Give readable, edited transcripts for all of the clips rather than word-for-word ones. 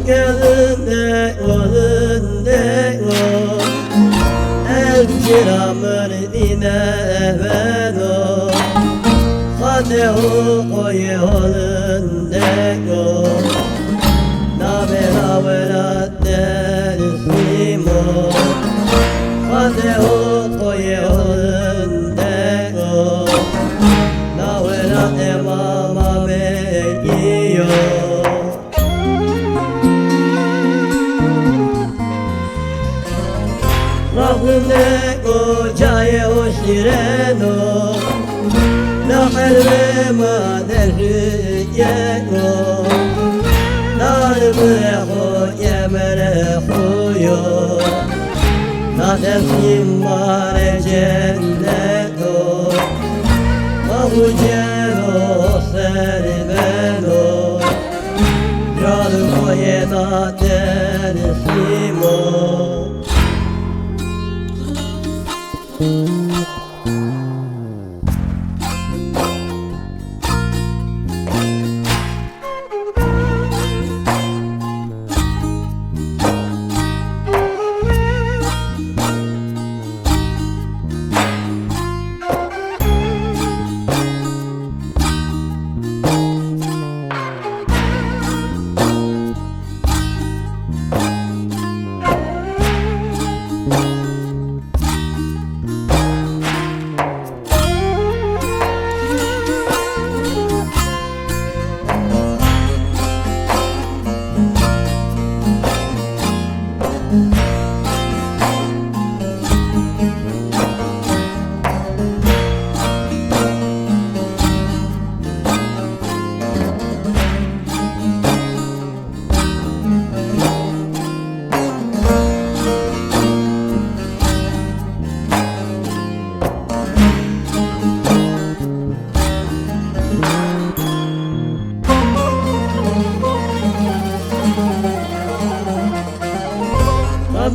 gözünde gözünde o elciramır dine vero Kadehu koyulunde o Nabera vera dersimo Kadehu koyulunde o Navera devama begiyo Rahmine kocaye o şireno La kalbe maderye o Narbe ho yemere huyo Na defim mare cennet o Mahu cero serveno Yadu koye na dersimo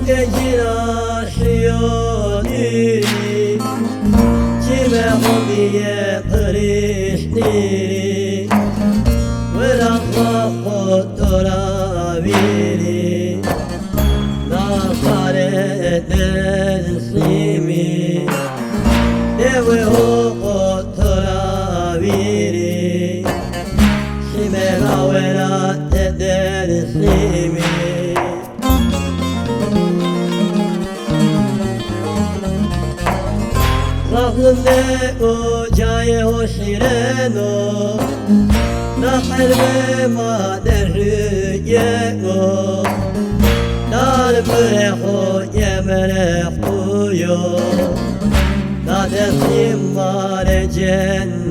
Che girascioni Ci me hodie pristini Vera fotora viri Na fare del simi Deve fotora viri Ci me la vera del simi Rahmine kocaye o şireno Na kalbe maderye o Darbe ho yemere huyo Na desim mare cennet